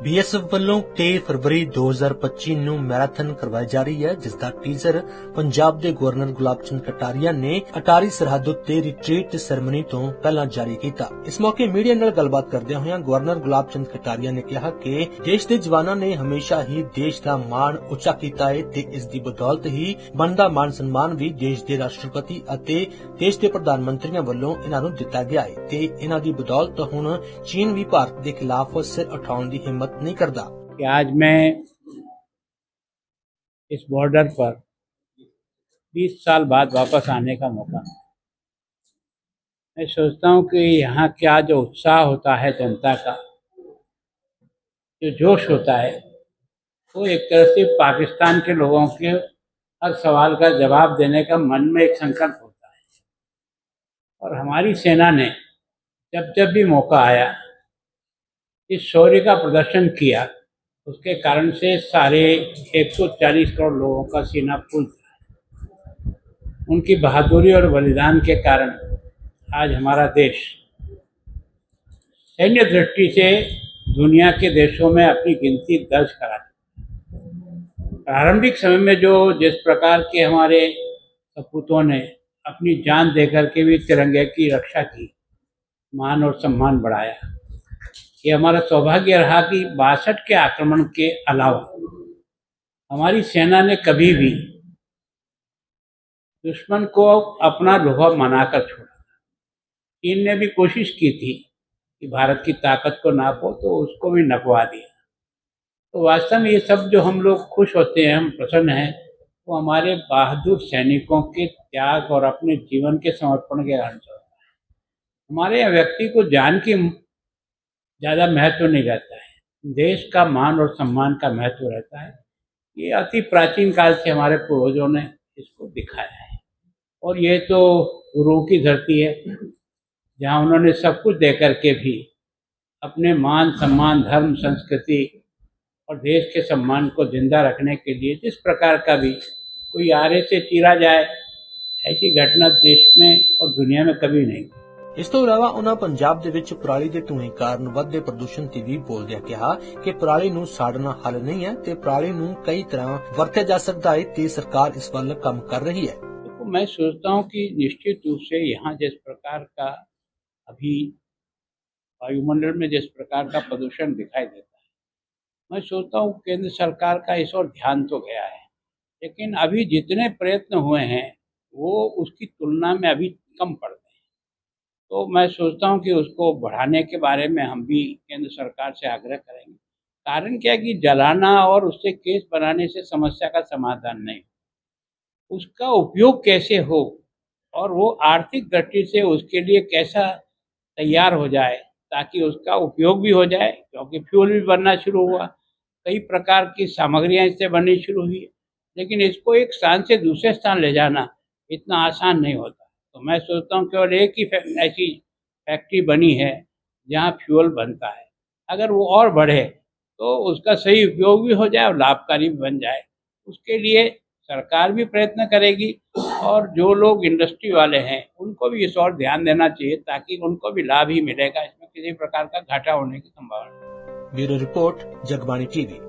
BSF ਵੱਲੋਂ 23 ਫਰਵਰੀ 2025 ਨੂੰ marathon ਕਰਵਾਈ ਜਾ ਰਹੀ ਹੈ, ਜਿਸ ਦਾ ਟੀਜ਼ਰ ਪੰਜਾਬ ਦੇ ਗਵਰਨਰ ਗੁਲਾਬ ਚੰਦ ਕਟਾਰੀਆ ਨੇ ਅਟਾਰੀ ਸਰਹੱਦ ਉੱਤੇ ਰਿਟਰੀਟ ਸੈਰੇਮਨੀ ਤੋਂ ਪਹਿਲਾਂ ਜਾਰੀ ਕੀਤਾ। ਇਸ ਮੌਕੇ ਮੀਡੀਆ ਨਾਲ ਗੱਲਬਾਤ ਕਰਦਿਆਂ ਹੋਇਆਂ ਗਵਰਨਰ ਗੁਲਾਬ ਚੰਦ ਕਟਾਰੀਆ ਨੇ ਕਿਹਾ ਕਿ ਦੇਸ਼ ਦੇ ਜਵਾਨਾਂ ਨੇ ਹਮੇਸ਼ਾ ਹੀ ਦੇਸ਼ ਦਾ ਮਾਣ ਉੱਚਾ ਕੀਤਾ ਹੈ ਤੇ ਇਸ ਦੀ ਬਦੌਲਤ ਹੀ ਬਣਦਾ ਮਾਣ ਸਨਮਾਨ ਵੀ ਦੇਸ਼ ਦੇ ਰਾਸ਼ਟਰਪਤੀ ਅਤੇ ਦੇਸ਼ ਦੇ ਪ੍ਰਧਾਨ ਮੰਤਰੀਆਂ ਵੱਲੋਂ ਇਹਨਾਂ ਨੂੰ ਦਿੱਤਾ ਗਿਆ ਹੈ ਤੇ ਇਹਨਾਂ ਦੀ ਬਦੌਲਤ ਹੁਣ चीन भी भारत के खिलाफ सिर उठाने की हिम्मत नहीं करता। आज मैं इस बॉर्डर पर 20 साल बाद वापस आने का मौका, मैं सोचता हूँ कि यहाँ क्या जो उत्साह होता है जनता का, जो जोश होता है, वो एक तरह से पाकिस्तान के लोगों के हर सवाल का जवाब देने का मन में एक संकल्प होता है। और हमारी सेना ने जब जब भी मौका आया इस शौर्य का प्रदर्शन किया, उसके कारण से सारे 140 करोड़ लोगों का सीना फूल था। उनकी बहादुरी और बलिदान के कारण आज हमारा देश सैन्य दृष्टि से दुनिया के देशों में अपनी गिनती दर्ज करा। प्रारंभिक समय में जो जिस प्रकार के हमारे सपूतों ने अपनी जान देकर के भी तिरंगे की रक्षा की, मान और सम्मान बढ़ाया, ये हमारा सौभाग्य रहा कि 62 के आक्रमण के अलावा हमारी सेना ने कभी भी दुश्मन को अपना लोहा मनाकर छोड़ा। चीन ने भी कोशिश की थी कि भारत की ताकत को नापो, तो उसको भी नपवा दिया। तो वास्तव में ये सब जो हम लोग खुश होते हैं, हम प्रसन्न हैं, वो हमारे बहादुर सैनिकों के त्याग और अपने जीवन के समर्पण के कारण से होता है। हमारे यहाँ व्यक्ति को जान की ज़्यादा महत्व नहीं रहता है, देश का मान और सम्मान का महत्व रहता है। ये अति प्राचीन काल से हमारे पूर्वजों ने इसको दिखाया है। और ये तो गुरुओं की धरती है, जहाँ उन्होंने सब कुछ दे करके भी अपने मान सम्मान, धर्म, संस्कृति और देश के सम्मान को जिंदा रखने के लिए जिस प्रकार का भी कोई आरे से चीरा जाए, ऐसी घटना देश में और दुनिया में कभी नहीं। ਇਸ ਤੋਂ ਇਲਾਵਾ ਉਹਨਾਂ ਪੰਜਾਬ ਦੇ ਵਿੱਚ ਪਰਾਲੀ ਦੇ ਧੂਏ ਕਾਰਨ ਵੱਧਦੇ ਪ੍ਰਦੂਸ਼ਣ ਤੇ ਵੀ ਬੋਲਦਿਆਂ ਕਿਹਾ ਕਿ ਪਰਾਲੀ ਨੂੰ ਸਾੜਨਾ ਹੱਲ ਨਹੀਂ ਹੈ ਤੇ ਪਰਾਲੀ ਨੂੰ ਕਈ ਤਰ੍ਹਾਂ ਵਰਤਿਆ ਜਾ ਸਕਦਾ ਹੈ ਤੇ ਸਰਕਾਰ ਇਸ ਵੱਲ ਕੰਮ ਕਰ रही है। तो मैं सोचता हूँ कि निश्चित रूप से यहाँ जिस प्रकार का अभी वायुमंडल में जिस प्रकार का प्रदूषण दिखाई देता है, मैं सोचता हूँ केंद्र सरकार का इस ओर ध्यान तो गया है, लेकिन अभी जितने प्रयत्न हुए हैं वो उसकी तुलना में अभी कम पड़ते हैं। तो मैं सोचता हूँ कि उसको बढ़ाने के बारे में हम भी केंद्र सरकार से आग्रह करेंगे। कारण क्या है कि जलाना और उससे केस बनाने से समस्या का समाधान नहीं, उसका उपयोग कैसे हो और वो आर्थिक दृष्टि से उसके लिए कैसा तैयार हो जाए ताकि उसका उपयोग भी हो जाए, क्योंकि फ्यूल भी बनना शुरू हुआ, कई प्रकार की सामग्रियाँ इससे बननी शुरू हुई, लेकिन इसको एक स्थान से दूसरे स्थान ले जाना इतना आसान नहीं होता। तो मैं सोचता हूँ केवल एक ही ऐसी फैक्ट्री बनी है जहाँ फ्यूल बनता है, अगर वो और बढ़े तो उसका सही उपयोग भी हो जाए और लाभकारी भी बन जाए। उसके लिए सरकार भी प्रयत्न करेगी और जो लोग इंडस्ट्री वाले हैं उनको भी इस और ध्यान देना चाहिए ताकि उनको भी लाभ ही मिलेगा, इसमें किसी प्रकार का घाटा होने की संभावना। Bureau report, Jagbani TV.